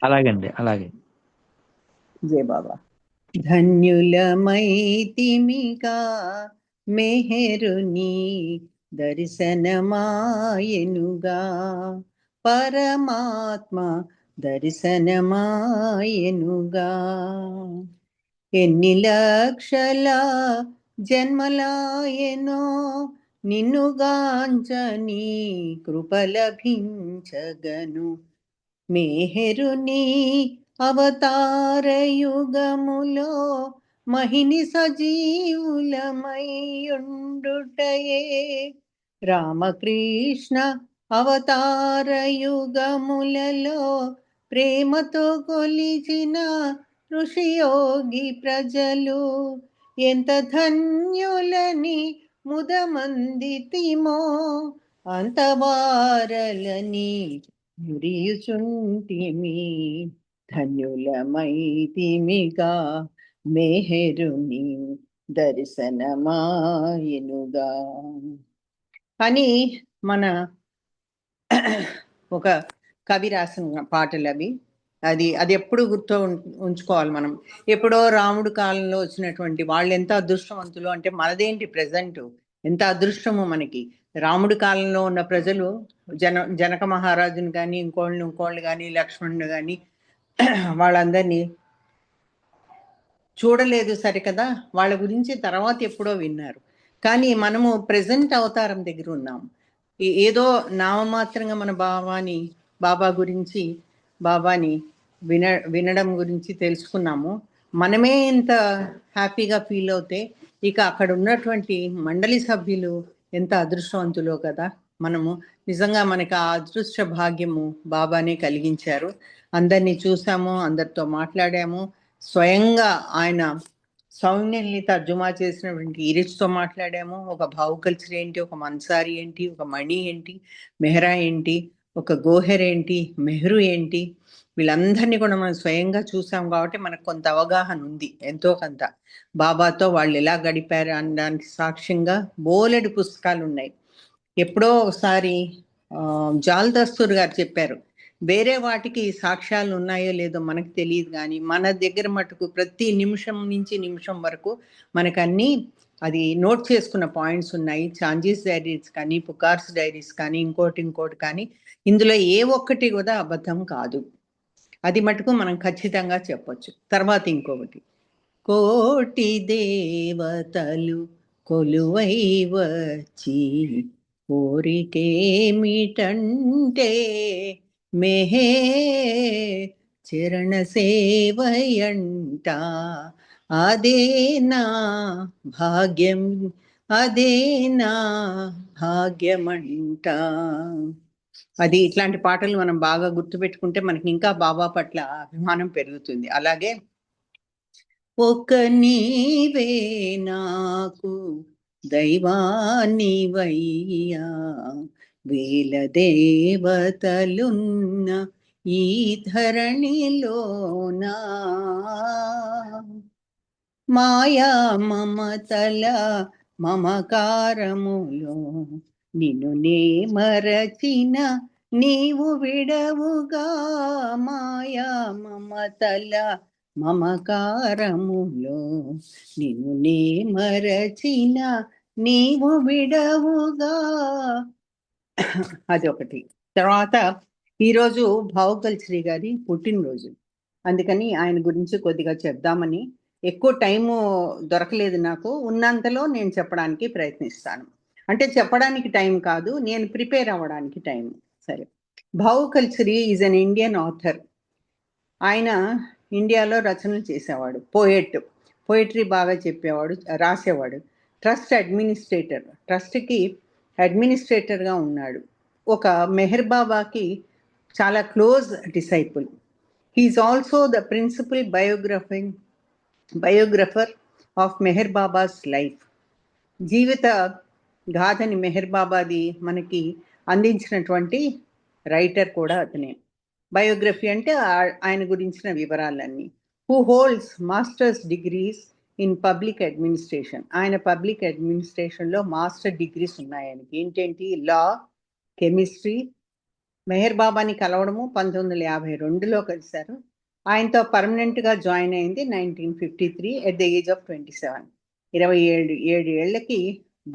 అలాగండి, అలాగే. జయ బాబా. ధన్యులమైతిమిగా మెహరుని దర్శనమాయనుగా, పరమాత్మ దర్శనమాయనుగా. ఎన్ని లక్షల జన్మలాయనో నిన్నుగాంచని కృపలభించగను, మెహరుని అవతారయుగములో మహిని సజీవులమయ్యుండుటయే. రామకృష్ణ అవతారయుగములలో ప్రేమతో కొలిచిన ఋషియోగి ప్రజలు ఎంత ధన్యులని ముదమందితిమో, అంతవారలని మురియుచుంటిమి. ధన్యులమైతిమిగా మెహరుని దర్శనమాయనుగా. అని మన ఒక కవి రాసిన పాటలు అవి. అది ఎప్పుడు గుర్తు ఉంచుకోవాలి మనం. ఎప్పుడో రాముడు కాలంలో వచ్చినటువంటి వాళ్ళు ఎంత అదృష్టవంతులు అంటే, మనదేంటి ప్రజెంట్ ఎంత అదృష్టము మనకి. రాముడి కాలంలో ఉన్న ప్రజలు జనక మహారాజుని కానీ ఇంకోళ్ళు కానీ లక్ష్మణుడు కానీ వాళ్ళందరినీ చూడలేదు సరికదా, వాళ్ళ గురించి తర్వాత ఎప్పుడో విన్నారు. కానీ మనము ప్రెజెంట్ అవతారం దగ్గర ఉన్నాం. ఏదో నామమాత్రంగా మన బాబా గురించి బాబాని వినడం గురించి తెలుసుకున్నాము. మనమే ఇంత హ్యాపీగా ఫీల్ అవుతే ఇక అక్కడ ఉన్నటువంటి మండలి సభ్యులు ఎంత అదృష్టవంతులో కదా. మనము నిజంగా మనకు ఆ అదృష్ట భాగ్యము బాబానే కలిగించారు. అందరినీ చూసాము, అందరితో మాట్లాడాము. స్వయంగా ఆయన సౌమ్యంని తర్జుమా చేసినటువంటి ఇరిచ్తో మాట్లాడాము. ఒక భావు కల్చర్ ఏంటి, ఒక మన్సారి ఏంటి, ఒక మణి ఏంటి, మెహరా ఏంటి, ఒక గోహెర్ ఏంటి, మెహ్రు ఏంటి, వీళ్ళందరినీ కూడా మనం స్వయంగా చూసాం. కాబట్టి మనకు కొంత అవగాహన ఉంది, ఎంతో కొంత. బాబాతో వాళ్ళు ఎలా గడిపారు అనడానికి సాక్ష్యంగా బోలెడు పుస్తకాలు ఉన్నాయి. ఎప్పుడో ఒకసారి జాల్ దస్తూర్ గారు చెప్పారు, వేరే వాటికి సాక్ష్యాలు ఉన్నాయో లేదో మనకు తెలియదు, కానీ మన దగ్గర మటుకు ప్రతి నిమిషం నుంచి నిమిషం వరకు మనకన్నీ అది నోట్ చేసుకున్న పాయింట్స్ ఉన్నాయి. చాంజీస్ డైరీస్ కానీ, పుకార్స్ డైరీస్ కానీ, ఇంకోటి కానీ, ఇందులో ఏ ఒక్కటి కూడా అబద్ధం కాదు. అది మటుకు మనం ఖచ్చితంగా చెప్పొచ్చు. తర్వాత ఇంకొకటి, కోటి దేవతలు కొలువై వచ్చి కోరికేమిటంటే మెహే చరణ సేవయంట. అదే నా భాగ్యం, అదే నా భాగ్యమంట. అది ఇట్లాంటి పాటలు మనం బాగా గుర్తుపెట్టుకుంటే మనకి ఇంకా బాబా పట్ల అభిమానం పెరుగుతుంది. అలాగే ఒక నీవే నాకు దైవానివయ్యా, వేల దేవతలున్న ఈ ధరణిలోనా, మాయా మమతల మమకారములో నిన్ను నే మరచిన నీవు విడవుగా. మాయా మమతల మమకారములో నిన్ను నే మరచిన నీవు విడవుగా. అది ఒకటి. తర్వాత ఈరోజు భావుకల్ శ్రీ గారి పుట్టినరోజు, అందుకని ఆయన గురించి కొద్దిగా చెప్దామని. ఎక్కువ టైము దొరకలేదు నాకు, ఉన్నంతలో నేను చెప్పడానికి ప్రయత్నిస్తాను. అంటే చెప్పడానికి టైం కాదు, నేను ప్రిపేర్ అవ్వడానికి టైం. సరే, భావుకల్ Sri is an Indian author. ఆయన ఇండియాలో రచనలు చేసేవాడు, పోయట్రీ బాగా చెప్పేవాడు, రాసేవాడు. ట్రస్ట్ అడ్మినిస్ట్రేటర్, ట్రస్ట్కి అడ్మినిస్ట్రేటర్గా ఉన్నాడు. ఒక మెహర్ బాబాకి చాలా close disciple. He is also the principal biographer of Meher Baba's life. జీవిత గాథని మెహర్ బాబాది మనకి అందించినటువంటి రైటర్ కూడా అతనే. బయోగ్రఫీ అంటే ఆయన గురించిన వివరాలన్నీ. Who holds masters degrees in public administration. ఆయన పబ్లిక్ అడ్మినిస్ట్రేషన్లో మాస్టర్ డిగ్రీస్ ఉన్నాయి ఆయనకి. ఏంటేంటి? లా, కెమిస్ట్రీ, మెహర్ బాబాని కలవడము 1952లో కలిశారు. ఆయనతో పర్మనెంట్‌గా జాయిన్ అయింది 1953 ఎట్ ద ఏజ్ ఆఫ్ 27. 27 ఏళ్ళకి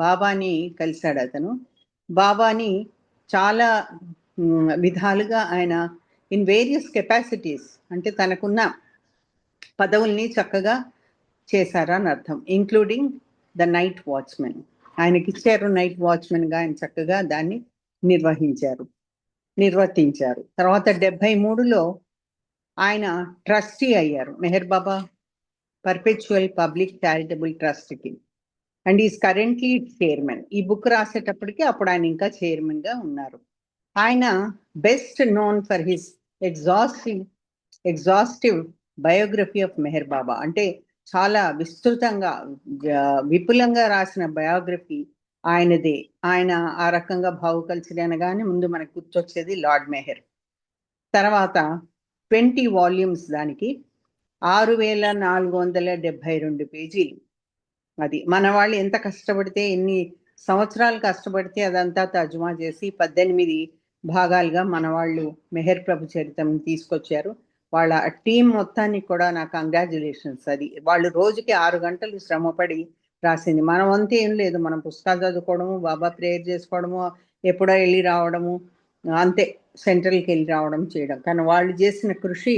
బాబాని కలిశాడు అతను. బాబాని చాలా విధాలుగా ఆయన ఇన్ వేరియస్ కెపాసిటీస్, అంటే తనకున్న పదవుల్ని చక్కగా చేశారని అర్థం. Including the night watchman. ఆయనకి ఇచ్చారు నైట్ వాచ్మెన్గా, ఆయన చక్కగా దాన్ని నిర్వర్తించారు. తర్వాత 73లో ఆయన ట్రస్టీ అయ్యారు, Meher Baba perpetual public charitable ట్రస్ట్కి. And is currently chairman. ఈ బుక్ రాసేటప్పటికి అప్పుడు ఆయన ఇంకా చైర్మన్గా ఉన్నారు. ఆయన best known for his exhaustive biography of Meher Baba, అంటే చాలా విస్తృతంగా విపులంగా రాసిన బయోగ్రఫీ ఆయనదే. ఆయన ఆ రకంగా భావు కల్చర్ అనగానే ముందు మనకు గుర్తొచ్చేది లార్డ్ మెహర్. తర్వాత 20 వాల్యూమ్స్, దానికి 6472 పేజీలు. అది మన వాళ్ళు ఎంత కష్టపడితే, ఎన్ని సంవత్సరాలు కష్టపడితే అదంతా తర్జుమా చేసి 18 భాగాలుగా మన వాళ్ళు మెహర్ ప్రభు చరిత్రం తీసుకొచ్చారు. వాళ్ళ టీం మొత్తానికి కూడా నా కంగ్రాచులేషన్స్. అది వాళ్ళు రోజుకి 6 గంటలు శ్రమపడి రాసింది. మనం అంతే ఏం లేదు, మనం పుస్తకాలు చదువుకోవడము, బాబా ప్రేయర్ చేసుకోవడము, ఎప్పుడో వెళ్ళి రావడము, అంతే, సెంట్రల్కి వెళ్ళి రావడం చేయడం. కానీ వాళ్ళు చేసిన కృషి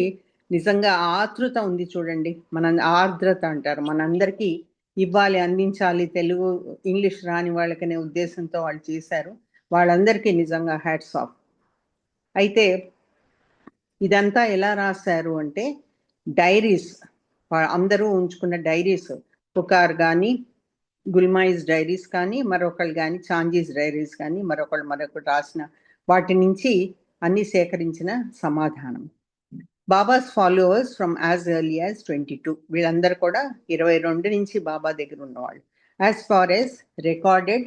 నిజంగా ఆతృత ఉంది చూడండి. మన ఆర్ద్రత అంటారు, మనందరికీ ఇవ్వాలి, అందించాలి, తెలుగు ఇంగ్లీష్ రాని వాళ్ళకనే ఉద్దేశంతో వాళ్ళు చేశారు. వాళ్ళందరికీ నిజంగా హ్యాట్స్ ఆఫ్. అయితే ఇదంతా ఎలా రాశారు అంటే డైరీస్, అందరూ ఉంచుకున్న డైరీస్, పుకార్ కానీ, గుల్మాయిస్ డైరీస్ కానీ, మరొకళ్ళు కానీ చాంజీస్ డైరీస్ కానీ, మరొకటి రాసిన వాటి నుంచి అన్ని సేకరించిన సమాధానం. Baba's followers from as early as 22. వీళ్ళందరూ కూడా 22 నుంచి బాబా దగ్గర ఉన్నవాళ్ళు. యాజ్ ఫార్ యాజ్ రికార్డెడ్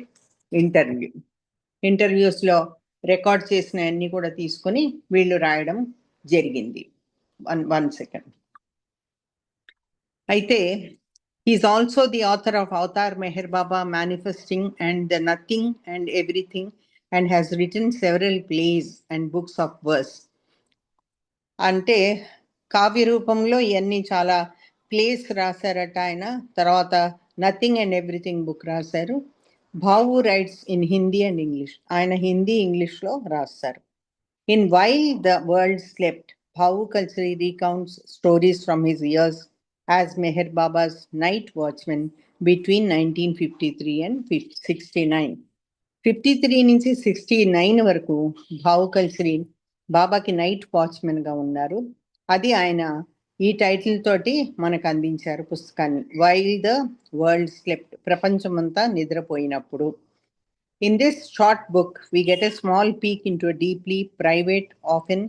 ఇంటర్వ్యూస్లో రికార్డ్ చేసిన అన్ని కూడా తీసుకొని వీళ్ళు రాయడం జరిగింది. One second. అయితే is also the author of avatar Meher Baba manifesting and the nothing and everything, and has written several plays and books of verse. అంటే కావ్య రూపంలో ఇవన్నీ చాలా ప్లేస్ రాశారట ఆయన. తర్వాత నథింగ్ అండ్ ఎవ్రీథింగ్ బుక్ రాశారు. Bhau writes in Hindi and English, ఆయన హిందీ ఇంగ్లీష్లో రాస్తారు. In while the world slept, Bhau Kalchuri recounts stories from his years as Meher Baba's night watchman between 1953 and 69. 53 నుంచి 69 వరకు భావు కల్చరీ బాబాకి నైట్ వాచ్మెన్గా ఉన్నారు. అది ఆయన ఈ టైటిల్ తోటి మనకు అందించారు పుస్తకాన్ని, వైల్ ద వరల్డ్ స్లెప్ట్, ప్రపంచమంతా నిద్రపోయినప్పుడు. In this short book, we get a small peek into a deeply private, often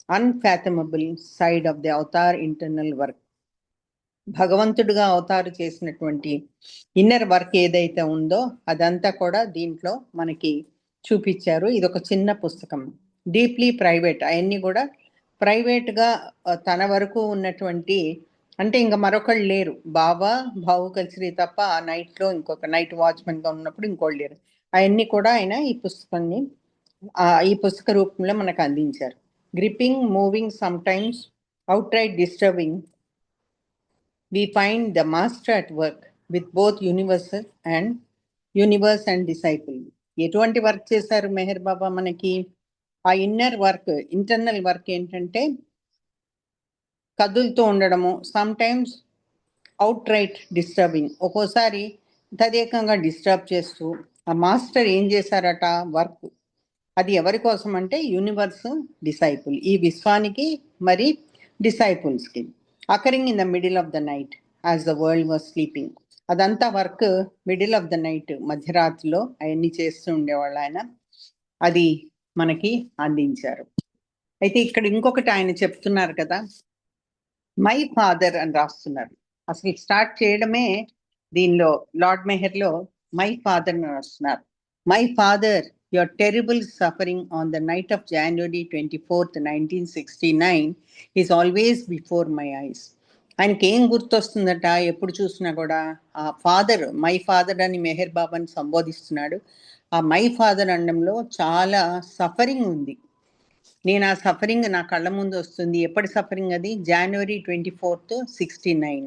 unfathomable side of the avatar internal work. భగవంతుడిగా అవతారు చేసినటువంటి ఇన్నర్ వర్క్ ఏదైతే ఉందో అదంతా కూడా దీంట్లో మనకి చూపించారు. ఇది ఒక చిన్న పుస్తకం, డీప్లీ ప్రైవేట్. అవన్నీ కూడా ప్రైవేట్గా తన వరకు ఉన్నటువంటి, అంటే ఇంకా మరొకళ్ళు లేరు, బాబా భావు కల్చరీ తప్ప ఆ నైట్లో ఇంకొక నైట్ వాచ్మెన్గా ఉన్నప్పుడు ఇంకోళ్ళు లేరు. అవన్నీ కూడా ఆయన ఈ పుస్తక రూపంలో మనకు అందించారు. Gripping, moving, some times out right disturbing, we find the master at work with both universe and disciple. ఎటువంటి వర్క్ చేశారు మెహర్ బాబా మనకి? ఆ ఇన్నర్ వర్క్, ఇంటర్నల్ వర్క్ ఏంటంటే కదులుతూ ఉండడము, some times out right disturbing, ఒక్కోసారి తదేకంగా డిస్టర్బ్ చేస్తూ. ఆ మాస్టర్ ఏం చేశారట వర్క్, అది ఎవరి కోసం అంటే యూనివర్స్, డిసైపుల్, ఈ విశ్వానికి మరి డిసైపుల్స్కి. Occurring in the middle of the night as the world was sleeping. అదంతా work middle of the night, మధ్యరాత్రిలో అవన్నీ చేస్తూ ఉండేవాళ్ళు ఆయన. అది మనకి అందించారు. అయితే ఇక్కడ ఇంకొకటి ఆయన చెప్తున్నారు కదా, మై ఫాదర్ అని రాస్తున్నారు. అసలు స్టార్ట్ చేయడమే దీనిలో లార్డ్ మెహర్లో మై ఫాదర్ అని రాస్తున్నారు. My father, your terrible suffering on the night of January 24th, 1969 is always before my eyes. ఆయనకి ఏం గుర్తొస్తుందట ఎప్పుడు చూసినా కూడా? ఆ ఫాదర్, మై ఫాదర్ అని మెహర్ బాబాని సంబోధిస్తున్నాడు. ఆ మై ఫాదర్ అనడంలో చాలా సఫరింగ్ ఉంది. నేను ఆ సఫరింగ్ నా కళ్ళ ముందు వస్తుంది. ఎప్పటి సఫరింగ్ అది? January 24th, 69.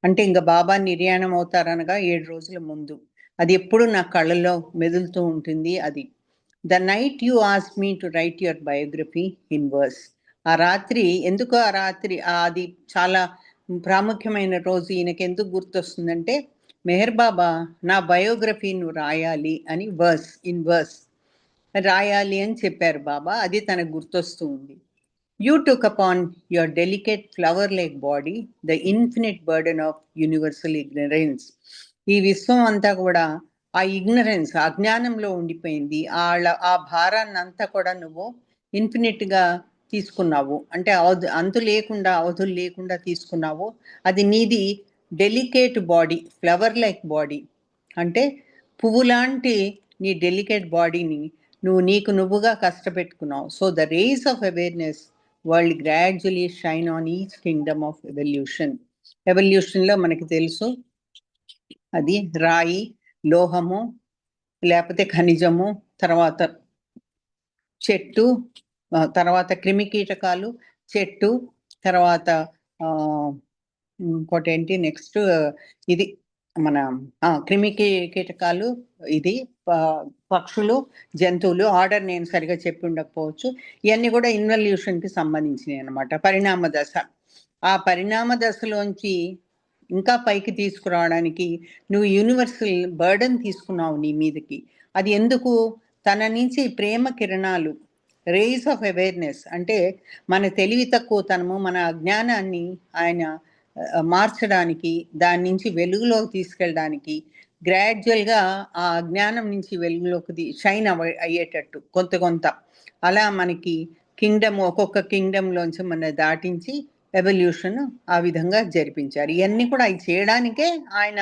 అంటే ఇంక బాబా నిర్యాణం అవుతారనగా 7 రోజుల ముందు. అది ఎప్పుడు నా కళ్ళలో మెదులుతూ ఉంటుంది అది. The night you asked me to write your biography in verse. ఆ రాత్రి ఎందుకో ఆ రాత్రి అది చాలా ప్రాముఖ్యమైన రోజు ఈయనకెందుకు గుర్తొస్తుందంటే, మెహర్ బాబా నా బయోగ్రఫీ నువ్వు రాయాలి అని ఇన్ వర్స్ రాయాలి అని చెప్పారు బాబా. అది తనకు గుర్తొస్తూ ఉంది. You took upon your delicate flower like body the infinite burden of universal ignorance. ఈ విశ్వం అంతా కూడా ఆ ఇగ్నరెన్స్, అజ్ఞానంలో ఉండిపోయింది. ఆ భారాన్ని అంతా కూడా నువ్వు ఇన్ఫినిట్గా తీసుకున్నావు. అంటే అంతు లేకుండా, అవధులు లేకుండా తీసుకున్నావు. అది నీది delicate body, flower like body. అంటే పువ్వు లాంటి నీ డెలికేట్ బాడీని నీకు నువ్వుగా కష్టపెట్టుకున్నావు. So the rays of awareness world gradually shine on each kingdom of evolution. ఎవల్యూషన్లో మనకి తెలుసు అది రాయి, లోహము, లేకపోతే ఖనిజము, తర్వాత చెట్టు, తర్వాత క్రిమి కీటకాలు, చెట్టు, తర్వాత ఇంకోటి ఏంటి నెక్స్ట్ ఇది మన క్రిమి కీటకాలు, ఇది పక్షులు, జంతువులు. ఆర్డర్ నేను సరిగా చెప్పి ఉండకపోవచ్చు. ఇవన్నీ కూడా ఇన్వల్యూషన్కి సంబంధించినవి అనమాట. పరిణామ దశ. ఆ పరిణామ దశలోంచి ఇంకా పైకి తీసుకురావడానికి నువ్వు యూనివర్సల్ బర్డన్ తీసుకున్నావు నీ మీదకి. అది ఎందుకు? తన నుంచి ప్రేమ కిరణాలు, రేస్ ఆఫ్ అవేర్నెస్, అంటే మన తెలివి తక్కువతనము, మన అజ్ఞానాన్ని ఆయన మార్చడానికి, దాని నుంచి వెలుగులోకి తీసుకెళ్ళడానికి, గ్రాడ్యువల్గా ఆ జ్ఞానం నుంచి వెలుగులోకి షైన్ అయ్యేటట్టు కొంత అలా మనకి కింగ్డమ్, ఒక్కొక్క కింగ్డమ్లోంచి మన దాటించి ఎవల్యూషన్ ఆ విధంగా జరిపించారు. ఇవన్నీ కూడా అవి చేయడానికే ఆయన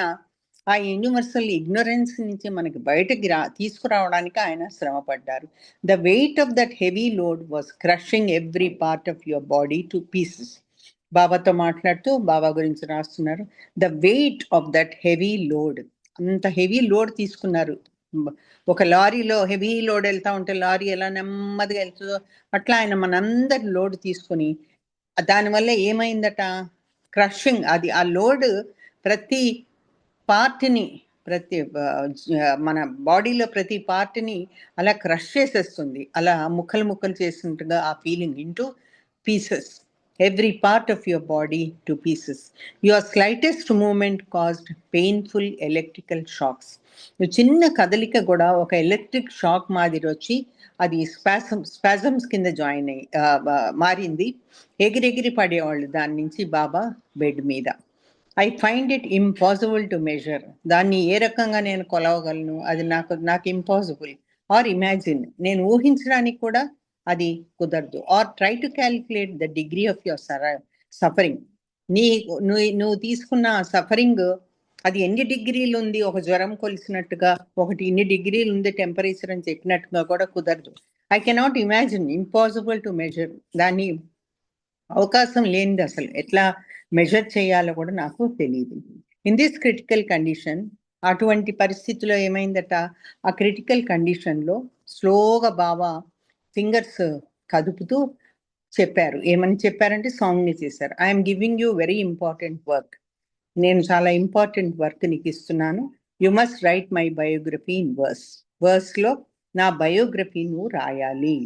ఆ యూనివర్సల్ ఇగ్నోరెన్స్ నుంచి మనకి బయటకి తీసుకురావడానికి ఆయన శ్రమపడ్డారు. The weight of that heavy load was crushing every part of your body to pieces. బాబాతో మాట్లాడుతూ బాబా గురించి రాస్తున్నారు. The weight of that heavy load, అంత హెవీ లోడ్ తీసుకున్నారు. ఒక లారీలో హెవీ లోడ్ వెళ్తా ఉంటే లారీ ఎలా నెమ్మదిగా వెళ్తుందో అట్లా ఆయన మనందరి లోడ్ తీసుకొని, దానివల్ల ఏమైందట? క్రషింగ్. అది ఆ లోడ్ ప్రతి పార్ట్ని, ప్రతి మన బాడీలో ప్రతి పార్ట్ని అలా క్రష్ చేసేస్తుంది. అలా ముక్కలు చేసినట్టుగా ఆ feeling into pieces. Every part of your body to pieces. Your slightest moment caused painful electrical shocks. చిన్న కదలిక కూడా ఒక ఎలక్ట్రిక్ షాక్ మాదిరి వచ్చి అది స్పాజమ్స్ కింద జాయిన్ అయ్యి మారింది. ఎగిరెగిరి పడేవాళ్ళు దాని నుంచి బాబా బెడ్ మీద. I find it impossible to measure. దాన్ని ఏ రకంగా నేను కొలవగలను? అది నాకు ఇంపాసిబుల్. ఆర్ ఇమాజిన్, నేను ఊహించడానికి కూడా అది కుదరదు. Or try to calculate the degree of your suffering. నువ్వు తీసుకున్న సఫరింగ్ అది ఎన్ని డిగ్రీలు ఉంది, ఒక జ్వరం కొలిసినట్టుగా, ఒకటి ఇన్ని డిగ్రీలు ఉంది టెంపరేచర్ అని చెప్పినట్టుగా కూడా కుదరదు. I cannot imagine, impossible to measure. దాన్ని అవకాశం లేనిది, అసలు ఎట్లా మెజర్ చేయాలో కూడా నాకు తెలియదు. ఇన్ దిస్ క్రిటికల్ కండిషన్, అటువంటి పరిస్థితిలో ఏమైందట? ఆ క్రిటికల్ కండిషన్లో స్లోగా బాబా ఫింగర్స్ కదుపుతూ చెప్పారు. ఏమని చెప్పారంటే సాంగ్ని చేశారు. I'm giving you very important work. నేను చాలా ఇంపార్టెంట్ వర్క్ నీకు ఇస్తున్నాను. You must write my biography in వర్స్లో నా బయోగ్రఫీ నువ్వు రాయాలి.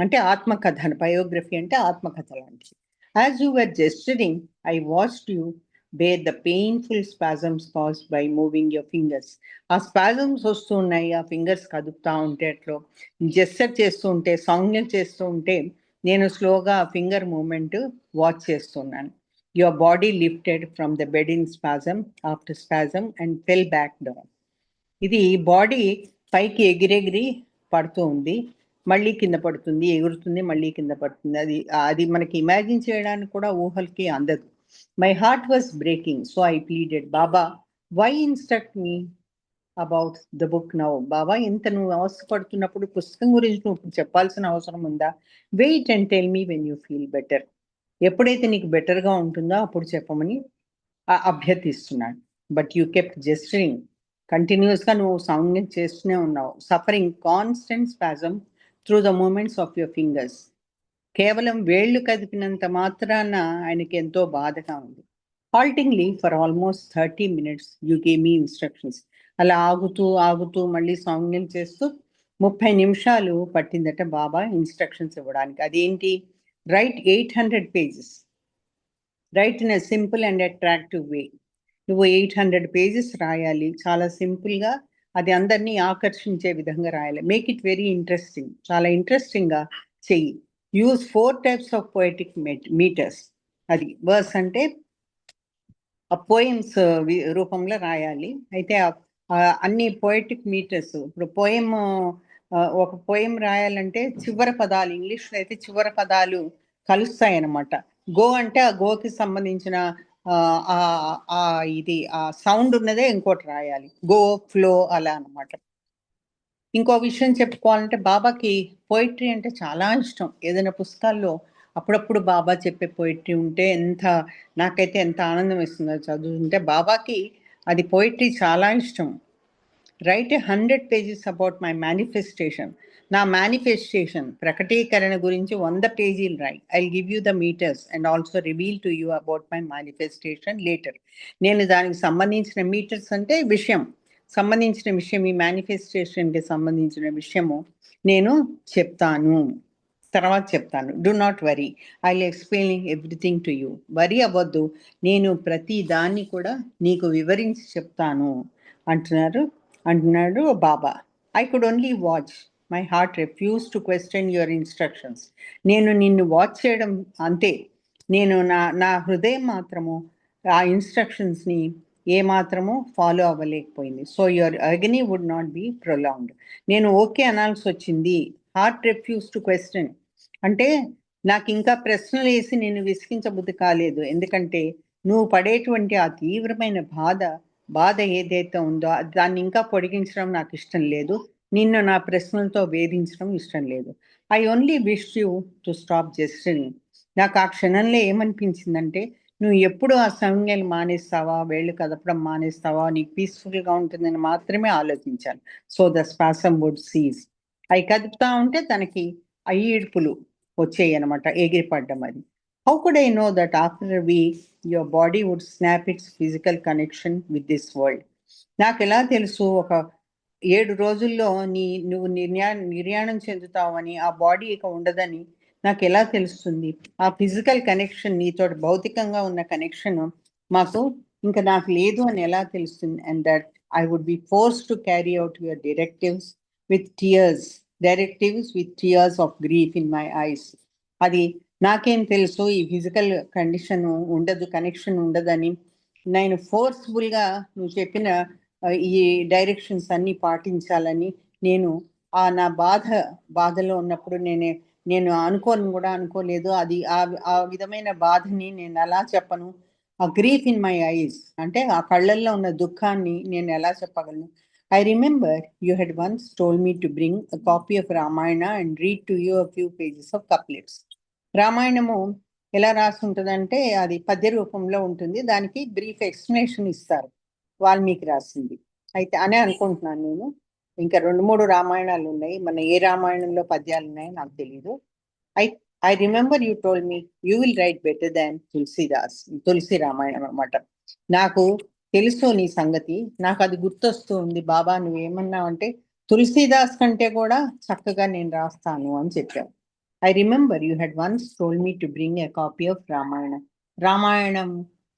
అంటే ఆత్మకథ. బయోగ్రఫీ అంటే ఆత్మకథ లాంటిది. As you were gesturing, I watched you bear the painful spasms caused by moving your fingers. ఆ స్పాజమ్స్ వస్తూ ఉన్నాయి, ఆ ఫింగర్స్ కదుపుతూ ఉంటే, అట్లా జెస్చర్ చేస్తూ ఉంటే, సాంగ్యం చేస్తూ ఉంటే నేను స్లోగా ఫింగర్ మూమెంట్ వాచ్ చేస్తున్నాను. Your body lifted from the bed in spasm after spasm and full back down. ఇది బాడీ పైకి ఎగిరెగిరి పడుతూ ఉంది, మళ్ళీ కింద పడుతుంది, ఎగురుతుంది, మళ్ళీ కింద పడుతుంది. అది మనకి ఇమాజిన్ చేయడానికి కూడా ఊహలకి అందదు. My heart was breaking, so I pleaded, Baba why instruct me about the book now? Baba, ఇంత నువ్వు అవసరపడుతున్నప్పుడు పుస్తకం గురించి నువ్వు చెప్పాల్సిన అవసరం ఉందా? Wait and tell me when you feel better. ఎప్పుడైతే నీకు బెటర్గా ఉంటుందో అప్పుడు చెప్పమని అభ్యర్థిస్తున్నాడు. But you kept gesturing. కంటిన్యూస్గా నువ్వు సౌండ్ చేస్తూనే ఉన్నావు. Suffering constant spasm through the moments of your fingers. కేవలం వేళ్లు కదిపినంత మాత్రాన ఆయనకి ఎంతో బాధగా ఉంది. హాల్టింగ్లీ for almost 30 minutes you gave me instructions. అలా ఆగుతూ ఆగుతూ మళ్ళీ సౌంజ్ఞలు చేస్తూ 30 నిమిషాలు పట్టిందట బాబా ఇన్స్ట్రక్షన్స్ ఇవ్వడానికి. అదేంటి? Write 800 pages. Write in a simple and attractive way. నువ్వు 800 pages రాయాలి. చాలా సింపుల్గా, అది అందరినీ ఆకర్షించే విధంగా రాయాలి. Make it very interesting. చాలా ఇంట్రెస్టింగ్గా చెయ్యి. Use 4 types of poetic metres. అది వర్స్ అంటే ఆ పోయిమ్స్ రూపంలో రాయాలి. అయితే అన్ని పోయిటిక్ మీటర్స్, ఇప్పుడు ఒక పోయం రాయాలంటే చివరి పదాలు, ఇంగ్లీష్లో అయితే చివరి పదాలు కలుస్తాయి అన్నమాట. గో అంటే ఆ గోకి సంబంధించిన ఇది ఆ సౌండ్ ఉన్నదే ఇంకోటి రాయాలి. గో, ఫ్లో అలా అన్నమాట. ఇంకో విషయం చెప్పుకోవాలంటే బాబాకి పోయిటరీ అంటే చాలా ఇష్టం. ఏదైనా పుస్తకాల్లో అప్పుడప్పుడు బాబా చెప్పే పోయిటరీ ఉంటే నాకైతే ఎంత ఆనందం వేస్తుందో చదువుతుంటే. బాబాకి అది పోయిటరీ చాలా ఇష్టం. Write 100 pages about my manifestation. నా మేనిఫెస్టేషన్ ప్రకటీకరణ గురించి 100 పేజీలు రాయి. I give you the metres and also reveal to you about my manifestation later. నేను దానికి సంబంధించిన మీటర్స్ అంటే సంబంధించిన విషయం, ఈ మేనిఫెస్టేషన్కి సంబంధించిన విషయము నేను చెప్తాను, తర్వాత చెప్తాను. Do not worry, I will explain everything to you. Worry అవ్వద్దు, నేను ప్రతి దాన్ని కూడా నీకు వివరించి చెప్తాను అంటున్నాడు Baba. I could only watch. My heart refuse to question your instructions. నేను నిన్ను వాచ్ చేయడం అంతే. నేను నా హృదయం మాత్రము ఆ ఇన్స్ట్రక్షన్స్ని ఏమాత్రము ఫాలో అవ్వలేకపోయింది. So your agony would not be prolonged. నేను ఓకే అనాల్సి వచ్చింది. హార్ట్ రిఫ్యూజ్ టు క్వశ్చన్ అంటే నాకు ఇంకా ప్రశ్నలు వేసి నేను విసిగించబుద్ధి కాలేదు. ఎందుకంటే నువ్వు పడేటువంటి ఆ తీవ్రమైన బాధ ఏదైతే ఉందో దాన్ని ఇంకా పొడిగించడం నాకు ఇష్టం లేదు. నిన్ను నా ప్రశ్నలతో వేధించడం ఇష్టం లేదు. I only wish you to stop gesturing. నాకు ఆ క్షణంలో ఏమనిపించిందంటే, నువ్వు ఎప్పుడు ఆ సంజ్ఞలు మానేస్తావా, వేళ్ళు కదపడం మానేస్తావా, నీకు పీస్ఫుల్గా ఉంటుందని మాత్రమే ఆలోచించాను. So the spasm would cease. అవి కదుపుతా ఉంటే తనకి ఆ ఈడ్పులు వచ్చాయి అనమాట, ఎగిరిపడ్డం. అది how could I know that after a week your body would snap its physical connection with this world. నాకు ఎలా తెలుసు ఒక 7 రోజుల్లో నువ్వు నిర్యాణం చెందుతావని, ఆ బాడీ ఇక ఉండదని నాకు ఎలా తెలుస్తుంది? ఆ ఫిజికల్ కనెక్షన్, నీతో భౌతికంగా ఉన్న కనెక్షన్ నాకు లేదు అని ఎలా తెలుస్తుంది? And that I would be force to carry out your directives with tears of grief in my eyes. అది నాకేం తెలుసు ఈ ఫిజికల్ కనెక్షన్ ఉండదని. నేను ఫోర్స్ఫుల్గా నువ్వు చెప్పిన ఈ డైరెక్షన్స్ అన్నీ పాటించాలని నేను నా బాధలో ఉన్నప్పుడు నేను అనుకోలేదు. అది ఆ విధమైన బాధని నేను ఎలా చెప్పను? ఆ గ్రీఫ్ ఇన్ మై ఐస్ అంటే ఆ కళ్ళల్లో ఉన్న దుఃఖాన్ని నేను ఎలా చెప్పగలను? I remember you had once told me to bring a copy of Ramayana and read to you a few pages of couplets. రామాయణము ఎలా రాసి ఉంటుందంటే అది పద్య రూపంలో ఉంటుంది. దానికి బ్రీఫ్ ఎక్స్ప్లెనేషన్ ఇస్తారు, వాల్మీకి రాసింది అయితే అనే అనుకుంటున్నాను నేను. ఇంకా 2-3 రామాయణాలు ఉన్నాయి, మన ఏ రామాయణంలో పద్యాలు ఉన్నాయో నాకు తెలియదు. I remember you told me you will write better than Tulsi Ramayana అనమాట. నాకు తెలుసు నీ సంగతి, నాకు అది గుర్తొస్తూ ఉంది. బాబా నువ్వేమన్నావు అంటే, తులసీదాస్ కంటే కూడా చక్కగా నేను రాస్తాను అని చెప్పావు. I remember you had once told me to bring a copy of Ramayanam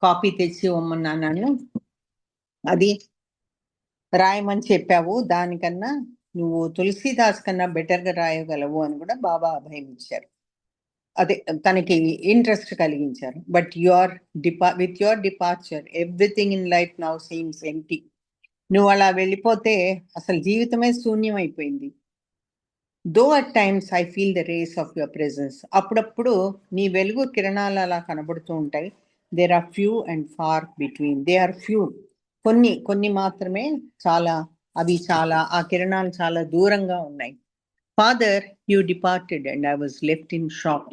copy తెచ్చి ఇవ్వమన్నాను. అది రాయమని చెప్పావు. దానికన్నా నువ్వు తులసీదాస్ కన్నా బెటర్గా రాయగలవు అని కూడా బాబా అభయం ఇచ్చారు. అదే తనకి ఇంట్రెస్ట్ కలిగించారు. But with your departure everything in life now seems empty. నువ్వు అలా వెళ్ళిపోతే అసలు జీవితమే శూన్యం అయిపోయింది. Though at times I feel the rays of your presence. అప్పుడప్పుడు నీ వెలుగు కిరణాలు అలా కనబడుతూ ఉంటాయి. There are few and far between. They are few, కొన్ని మాత్రమే, ఆ కిరణాలు చాలా దూరంగా ఉన్నాయి. Father, you departed and I was left in shock.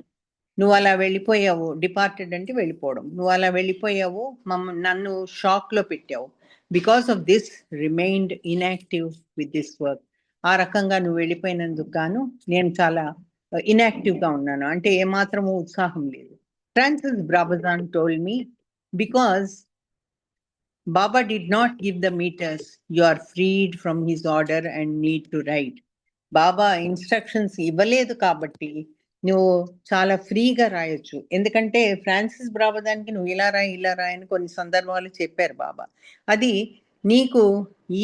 నువ్వు అలా వెళ్ళిపోయావు. డిపార్టెడ్ అంటే వెళ్ళిపోవడం. నువ్వు అలా వెళ్ళిపోయావు, నన్ను షాక్లో పెట్టావు. Because of this remained inactive with this work. ఆ రకంగా నువ్వు వెళ్ళిపోయినందుకు గాను నేను చాలా ఇన్యాక్టివ్గా ఉన్నాను, అంటే ఏమాత్రము ఉత్సాహం లేదు. Francis Brabazon told me, because Baba did not give the meters, you are freed from his order and need to write. Baba instructions ఇవ్వలేదు కాబట్టి నువ్వు చాలా ఫ్రీగా రాయొచ్చు. ఎందుకంటే ఫ్రాన్సిస్ బ్రాబదానికి నువ్వు ఇలా రాయి ఇలా రాయి అని కొన్ని సందర్భాలు చెప్పారు బాబా. అది నీకు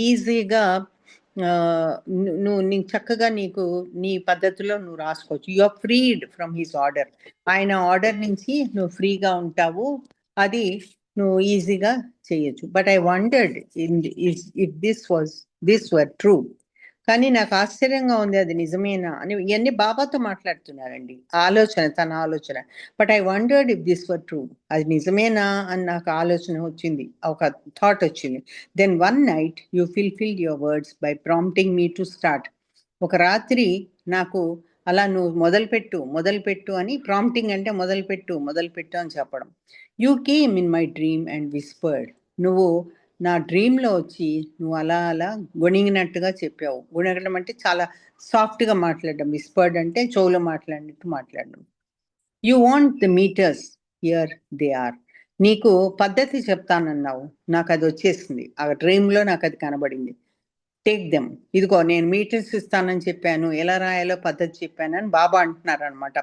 ఈజీగా నువ్వు నీకు చక్కగా నీకు నీ పద్ధతిలో నువ్వు రాసుకోవచ్చు. You are freed from his order. ఆయన ఆర్డర్ నుంచి నువ్వు ఫ్రీగా ఉంటావు. అది నువ్వు ఈజీగా చేయొచ్చు. But I wondered if this were true. కానీ నాకు ఆశ్చర్యంగా ఉంది, అది నిజమేనా అని. ఇవన్నీ బాబాతో మాట్లాడుతున్నారండి, తన ఆలోచన. But I wondered if this were true. అది నిజమేనా అని నాకు ఆలోచన వచ్చింది, ఒక థాట్ వచ్చింది. Then one night you fulfilled your words by prompting me to start. ఒక రాత్రి నాకు అలా నువ్వు మొదలుపెట్టు అని, ప్రాంప్టింగ్ అంటే మొదలుపెట్టు అని చెప్పడం. You came in my dream and whispered. నువ్వు నా డ్రీమ్లో వచ్చి నువ్వు అలా గొణిగినట్టుగా చెప్పావు. గొణగడం అంటే చాలా సాఫ్ట్గా మాట్లాడడం, విస్పర్డ్ అంటే చెవులో మాట్లాడినట్టు మాట్లాడడం. You want the metres, here they are. నీకు పద్ధతి చెప్తానన్నావు, నాకు అది వచ్చేసింది. ఆ డ్రీమ్లో నాకు అది కనబడింది. టేక్ దెమ్, ఇదిగో నేను మీటర్స్ ఇస్తానని చెప్పాను, ఎలా రాయాలో పద్ధతి చెప్పానని బాబా అంటున్నారు అనమాట.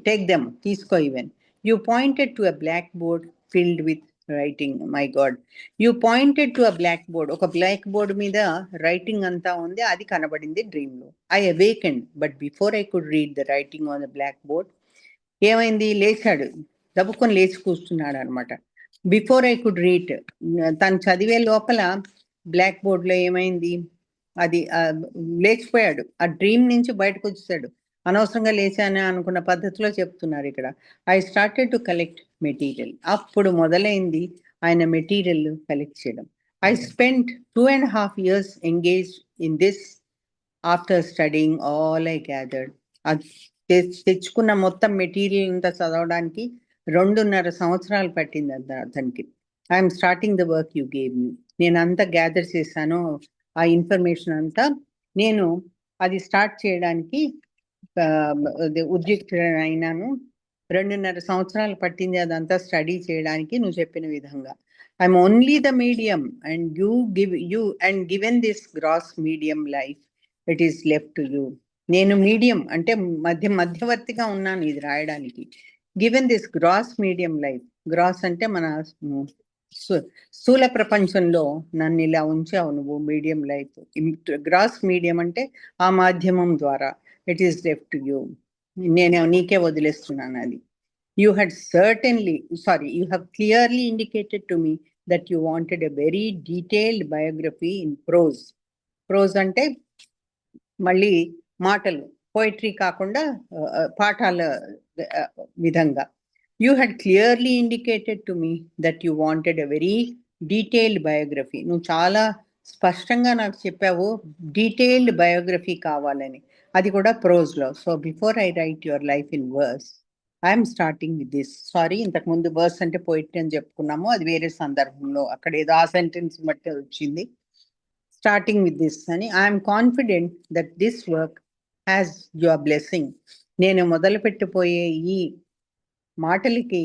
టేక్ దెమ్, తీసుకో. Even you pointed to a black board filled with writing. My god, you pointed to a black board. ఒక బ్లాక్ బోర్డ్ మీద రైటింగ్ అంతా ఉంది, అది కనబడింది డ్రీమ్లో. I awakened, but before I could read the writing on the black board, ఏమైంది, లేచాడు, దబ్బుకొని లేచి కూర్చున్నాడు అనమాట. బిఫోర్ ఐ కుడ్ రీడ్, తను చదివే లోపల బ్లాక్ బోర్డ్లో ఏమైంది, అది లేచిపోయాడు. ఆ డ్రీమ్ నుంచి బయటకు వచ్చేసాడు. అనవసరంగా లేచానే అనుకున్న పద్ధతిలో చెప్తున్నారు ఇక్కడ. I started to collect material. అప్పుడు మొదలైంది ఆయన మెటీరియల్ కలెక్ట్ చేయడం. I spent 2.5 years engage in this after studying all I gathered. తెచ్చుకున్న మొత్తం మెటీరియల్ అంతా చదవడానికి 2.5 సంవత్సరాలు పట్టింది అతనికి. I'm starting the work you gave మీ. నేను అంతా గ్యాదర్ చేశాను, ఆ ఇన్ఫర్మేషన్ అంతా నేను అది స్టార్ట్ చేయడానికి ఉద్యుక్తుడైనాను. 2.5 సంవత్సరాలు పట్టింది అదంతా స్టడీ చేయడానికి నువ్వు చెప్పిన విధంగా. I'm only the medium and given this gross medium life, it is left to you. నేను మీడియం అంటే మధ్యవర్తిగా ఉన్నాను ఇది రాయడానికి. Given this gross medium life, gross అంటే మన స్థూల ప్రపంచంలో నన్ను ఇలా ఉంచావు నువ్వు, మీడియం లైఫ్. గ్రాస్ మీడియం అంటే ఆ మాధ్యమం ద్వారా, it is left to you, నేను నీకే వదిలేస్తున్నాను అది. You have clearly indicated to me that you wanted a very detailed biography in prose. Prose అంటే మళ్ళీ మాటలు, పోయిటరీ కాకుండా పాఠాల విధంగా. You had clearly indicated to me that you wanted a very detailed biography. నువ్వు చాలా స్పష్టంగా నాకు చెప్పావు డీటెయిల్డ్ బయోగ్రఫీ కావాలని, అది కూడా ప్రోజ్లో. So before I write your life in verse, I'm starting with this. Sorry, ఇంతకుముందు వర్స్ అంటే పోయిటరీ అని చెప్పుకున్నాము, అది వేరే సందర్భంలో అక్కడ ఏదో ఆ సెంటెన్స్ బట్టి వచ్చింది. స్టార్టింగ్ విత్ దిస్ అని, I'm confident that this work has your blessing. నేను మొదలుపెట్టిపోయే ఈ మాటలకి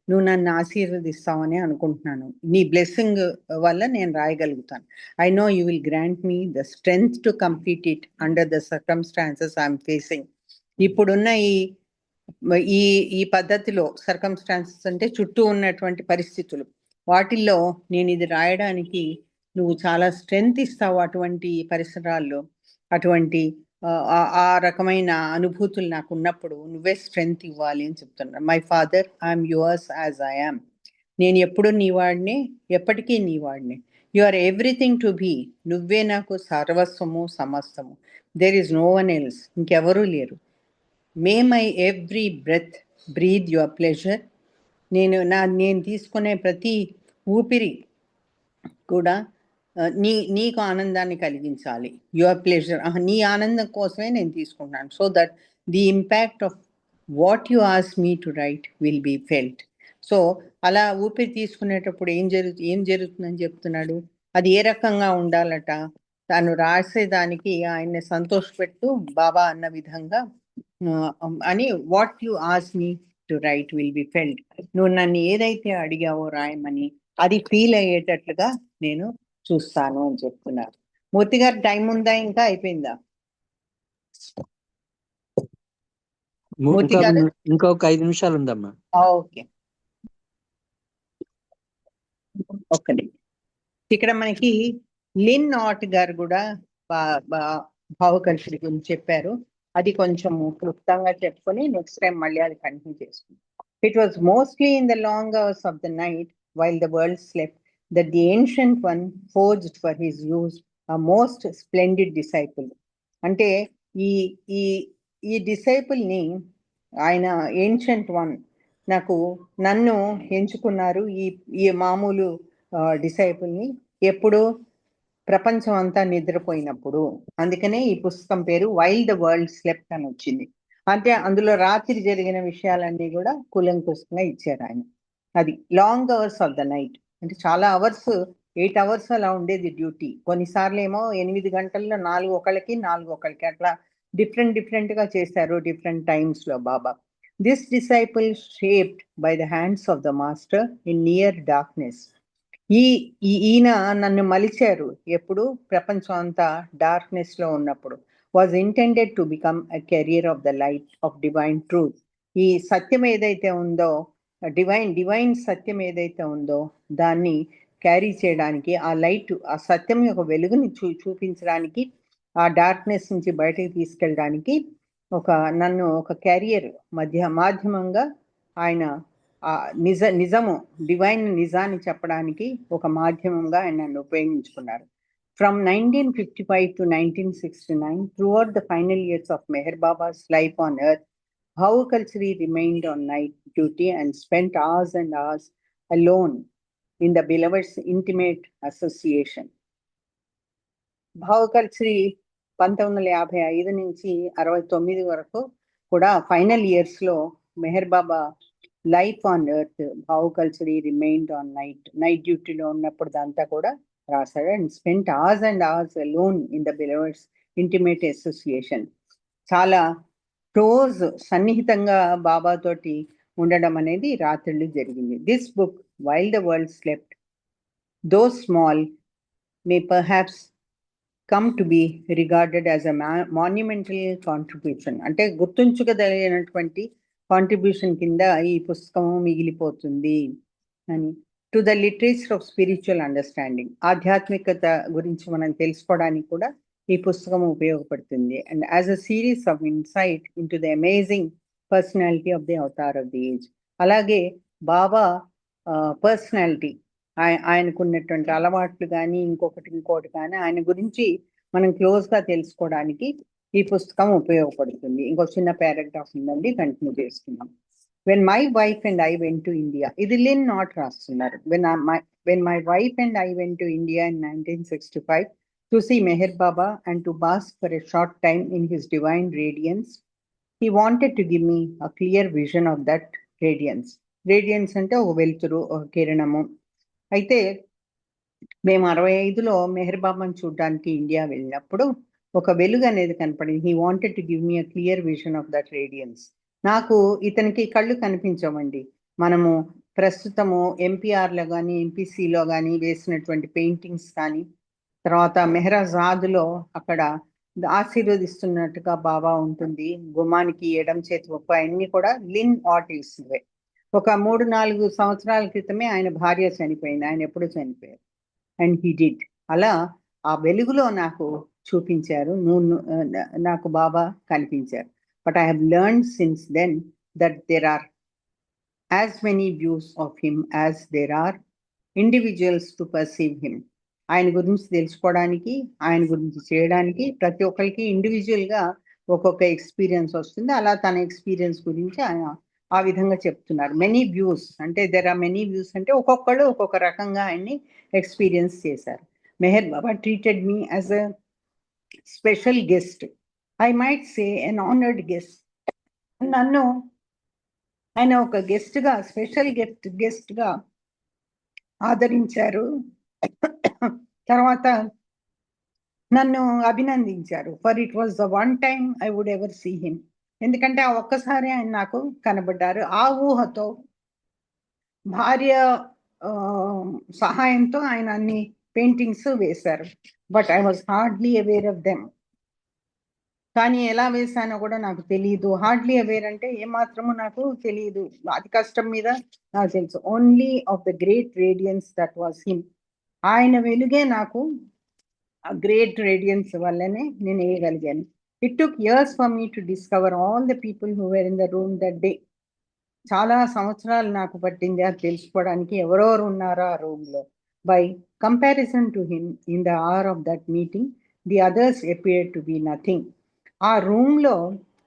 నువ్వు నన్ను ఆశీర్వదిస్తావని అనుకుంటున్నాను. నీ బ్లెస్సింగ్ వల్ల నేను రాయగలుగుతాను. I know you will grant me the strength to complete it under the circumstances I'm facing. ఇప్పుడున్న ఈ పద్ధతిలో, సర్కమ్స్టాన్సెస్ అంటే చుట్టూ ఉన్నటువంటి పరిస్థితులు, వాటిల్లో నేను ఇది రాయడానికి నువ్వు చాలా స్ట్రెంగ్త్ ఇస్తావు. అటువంటి పరిసరాల్లో అటువంటి ఆ రకమైన అనుభూతులు నాకు ఉన్నప్పుడు నువ్వే స్ట్రెంగ్త్ ఇవ్వాలి అని చెప్తున్నా. My father, I'm yours as I am. నేను ఎప్పుడు నీ వాడిని, ఎప్పటికీ నీ వాడిని. You are everything to be. నువ్వే నాకు సర్వస్వము సమస్తము. There is no one else. ఇంకెవరూ లేరు. May my every breath breathe your pleasure. నేను తీసుకునే ప్రతి ఊపిరి కూడా నీకు ఆనందాన్ని కలిగించాలి. యువర్ ప్లెజర్, నీ ఆనందం కోసమే నేను తీసుకుంటున్నాను. So that the impact of what you ask me to write will be felt. So అలా ఊపిరి తీసుకునేటప్పుడు ఏం జరుగుతుందని చెప్తున్నాడు. అది ఏ రకంగా ఉండాలట, తాను రాసేదానికి ఆయన్ని సంతోషపెట్టు బాబా అన్న విధంగా అని what you ask me to write will be felt. నువ్వు నన్ను ఏదైతే అడిగావో రాయమని అది ఫీల్ అయ్యేటట్లుగా నేను చూస్తాను అని చెప్తున్నారు. మూర్తి గారు టైం ఉందా, ఇంకా అయిపోయిందా? మూర్తి గారు ఇంకొక 5 నిమిషాలు ఉందమ్మా. ఓకే, ఒక్కటి. ఇక్కడ మనకి లిన్ నాట్ గారు కూడా భావకల్చర్ గురించి చెప్పారు. అది కొంచెం క్లుప్తంగా చెప్పుకొని నెక్స్ట్ టైం మళ్ళీ అది కంటిన్యూ చేసుకుంటాం. It was mostly in the long hours of the night while the world slept that the ancient one forged for his use a most splendid disciple. అంటే ఈ ఈ ఈ డిసైపుల్ ని ఆయన ఏన్షియంట్ వన్ నన్ను ఎంచుకున్నారు, ఈ ఈ మామూలు డిసైపుల్ ని, ఎప్పుడు ప్రపంచం అంతా నిద్రపోయినప్పుడు. అందుకనే ఈ పుస్తకం పేరు వైల్ ద వరల్డ్ స్లెప్ట్ అని వచ్చింది. అంటే అందులో రాత్రి జరిగిన విషయాలన్నీ కూడా కూలంకుషంగా ఇచ్చారు ఆయన. అది long hours of the night అంటే చాలా అవర్స్, 8 hours అలా ఉండేది డ్యూటీ. కొన్నిసార్లు ఏమో 8 గంటల్లో 4 ఒకళ్ళకి 4 ఒకళ్ళకి అట్లా డిఫరెంట్ గా చేశారు డిఫరెంట్ టైమ్స్ లో Baba. This disciple shaped by the hands of the master in near darkness. ఈయన నన్ను మలిచారు ఎప్పుడు ప్రపంచం అంతా డార్క్నెస్ లో ఉన్నప్పుడు. Was intended to become a carrier of the light of divine truth. ఈ సత్యం ఏదైతే ఉందో, డివైన్ సత్యం ఏదైతే ఉందో దాన్ని క్యారీ చేయడానికి, ఆ లైట్, ఆ సత్యం యొక్క వెలుగుని చూపించడానికి, ఆ డార్క్నెస్ నుంచి బయటకు తీసుకెళ్ళడానికి నన్ను ఒక క్యారియర్ మాధ్యమంగా ఆయన నిజము డివైన్ నిజాన్ని చెప్పడానికి ఒక మాధ్యమంగా ఆయన నన్ను ఉపయోగించుకున్నారు. From 1955 to 1969, throughout the final years of Meher Baba's life on earth, Bhavakalsari remained on night duty and spent hours and hours alone in the beloved's intimate association. భావకల్చరీ 1955 నుంచి 69 వరకు కూడా ఫైనల్ ఇయర్స్ లో మెహర్ బాబా life on earth, భావకల్చరీ remained on night డ్యూటీలో ఉన్నప్పుడు దాంతా కూడా రాశాడు. And spent hours and hours alone in the బిలవర్డ్స్ intimate association. చాలా close, సన్నిహితంగా బాబాతోటి ఉండడం అనేది రాత్రులు జరిగింది. This book while the world slept though small May perhaps come to be regarded as a monumental contribution. అంటే గుర్తుంచుకోదగినటువంటి కాంట్రిబ్యూషన్ కింద ఈ పుస్తకం మిగిలిపోతుంది అని. To the literature of spiritual understanding, ఆధ్యాత్మికత గురించి మనం తెలుసుకోవడానికి కూడా ఈ పుస్తకం ఉపయోగపడుతుంది. And as a series of insight in to the amazing personality of the Avatar of the age. అలాగే బాబా పర్సనాలిటీ, ఆయనకున్నటువంటి అలవాట్లు కానీ ఇంకోటి కానీ ఆయన గురించి మనం క్లోజ్గా తెలుసుకోవడానికి ఈ పుస్తకం ఉపయోగపడుతుంది. ఇంకో చిన్న పారాగ్రాఫ్ ఉందండి, కంటిన్యూ చేస్తున్నాం. When my wife and I went to India, ఇది లిన్ నాట్ రాస్తున్నారు. When my wife and I went to India in 1965 to see Meher Baba and to bask for a short time in his divine radiance, he wanted to give me a clear vision of that radiance. Radiance అంటే ఒక వెలుతురు, ఒక కిరణము. అయితే మేము 65లో మెహర్ బాబాను చూడడానికి India వెళ్ళినప్పుడు ఒక వెలుగు అనేది కనపడింది. He wanted to give me a clear vision of that radiance. నాకు ఇతనికి కళ్ళు కనిపించవండి. మనము ప్రస్తుతము ఎంపీఆర్లో కానీ ఎంపీసీలో కానీ వేసినటువంటి పెయింటింగ్స్ కానీ, తర్వాత మెహరాజాద్లో అక్కడ ఆశీర్వదిస్తున్నట్టుగా బాబా ఉంటుంది, గుమ్మానికి ఎడం చేతి ఒప్ప, అన్ని కూడా లిన్ ఆర్టిస్ట్. ఒక 3-4 సంవత్సరాల క్రితమే ఆయన భార్య చనిపోయింది, ఆయన ఎప్పుడు చనిపోయారు. And he did. అలా ఆ వెలుగులో నాకు చూపించారు, నాకు బాబా కనిపించారు. But I have learned since then that there are as many views of him as there are individuals to perceive him. ఆయన గురించి తెలుసుకోవడానికి, ఆయన గురించి చేయడానికి ప్రతి ఒక్కరికి ఇండివిజువల్గా ఒక్కొక్క ఎక్స్పీరియన్స్ వస్తుంది. అలా తన ఎక్స్పీరియన్స్ గురించి ఆయన ఆ విధంగా చెప్తున్నారు. మెనీ వ్యూస్ అంటే దెర్ ఆర్ మెనీ వ్యూస్ అంటే ఒక్కొక్కళ్ళు ఒక్కొక్క రకంగా ఆయన్ని ఎక్స్పీరియన్స్ చేశారు. Meher Baba treated me as a special guest, I might say an honoured guest. నన్ను ఆయన ఒక గెస్ట్గా, స్పెషల్ గెస్ట్గా ఆదరించారు. తర్వాత నన్ను అభినందించారు. For it was the one time I would ever see him. ఎందుకంటే ఆ ఒక్కసారి ఆయన నాకు కనబడ్డారు. ఆ ఊహతో భార్య సహాయంతో ఆయన అన్ని పెయింటింగ్స్ వేశారు. But I was hardly aware of them. కానీ ఎలా వేశానో కూడా నాకు తెలియదు. హార్డ్లీ అవేర్ అంటే ఏమాత్రము నాకు తెలియదు. అతి కష్టం మీద నాకు తెలుసు. Only of the great radiance that was him. ఆయన వెలుగే నాకు ఆ గ్రేట్ రేడియన్స్ వల్లనే నేను వేయగలిగాను. It took years for me to discover all the people who were in the room that day. చాలా సంవత్సరాలు నాకు పట్టింది అది తెలుసుకోవడానికి ఎవరెవరు ఉన్నారో ఆ రూమ్ లో. By comparison to him in the hour of that meeting the others appear to be nothing. ఆ రూమ్ లో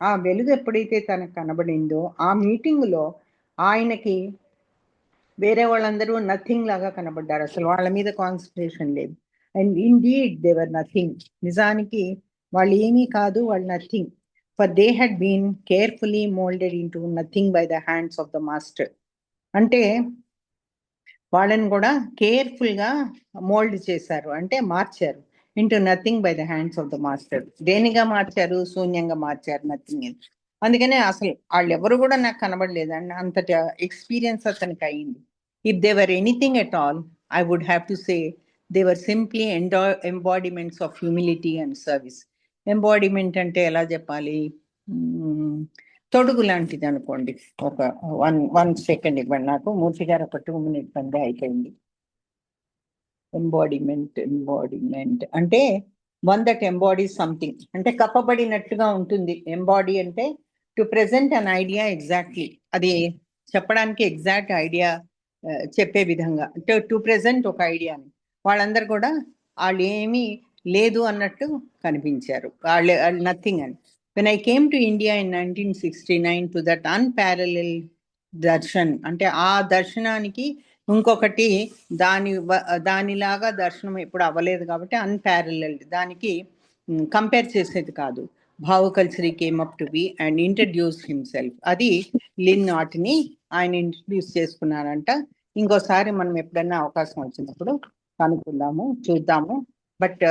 ఆ వెలుగు ఎప్పుడైతే తనకు కనబడిందో ఆ మీటింగ్ లో ఆయనకి వేరే వాళ్ళందరూ నథింగ్ లాగా కనబడ్డారు. అసలు వాళ్ళ మీద కాన్సన్ట్రేషన్ లేదు. And indeed they were nothing. నిజానికి వాళ్ళు ఏమీ కాదు, వాళ్ళు nothing. For they had been carefully moulded into nothing by the hands of the master. అంటే వాళ్ళని కూడా కేర్ఫుల్ గా మోల్డ్ చేశారు, అంటే మార్చారు into nothing by the hands of the master. దేనిగా మార్చారు? శూన్యంగా మార్చారు, నథింగ్. అందుకనే అసలు వాళ్ళు ఎవరు కూడా నాకు కనబడలేదండి. అంతటి ఎక్స్పీరియన్స్ అతనికి అయింది. If they were anything at all, I would have to say they were simply embodiments of humility and service. Embodiment అంటే ఎలా చెప్పాలి? తొడుగు లాంటిది అనుకోండి. ఒక వన్ సెకండ్ ఇవ్వండి నాకు. మూర్తి గారు ఒక 2 minutes అంతే అయిపోయింది. ఎంబాడిమెంట్ అంటే వన్ దట్ ఎంబాడీ సంథింగ్, అంటే కప్పబడినట్టుగా ఉంటుంది. ఎంబాడీ అంటే to present an idea exactly, అది చెప్పడానికి ఎగ్జాక్ట్ ఐడియా చెప్పే విధంగా, అంటే టు ప్రెజెంట్ ఒక ఐడియాని. వాళ్ళందరూ కూడా వాళ్ళు ఏమీ లేదు అన్నట్టు కనిపించారు, వాళ్ళు నథింగ్ అని. When I came to India in 1969 to that unparalleled darshan, అంటే ఆ దర్శనానికి ఇంకొకటి దానిలాగా దర్శనం ఎప్పుడు అవ్వలేదు కాబట్టి అన్పారలెల్డ్, దానికి కంపేర్ చేసేది కాదు. Bhau Kalchuri came up to be and introduce himself. అది లిన్ నాట్ని ఆయన ఇంట్రడ్యూస్ చేసుకున్నారంట. ఇంకోసారి మనం ఎప్పుడన్నా అవకాశం వచ్చినప్పుడు కనుక్కుందాము, చూద్దాము. బట్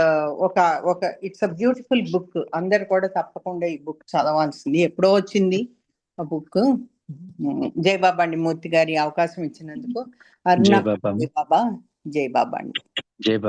ఒక ఇట్స్ అ బ్యూటిఫుల్ బుక్. అందరు కూడా తప్పకుండా ఈ బుక్ చదవాల్సింది. ఎప్పుడో వచ్చింది ఆ బుక్. జై బాబా అండి మూర్తి గారి అవకాశం ఇచ్చినందుకు. జై బాబా. జై బాబా. జై బాబా అండి. జై బాబా.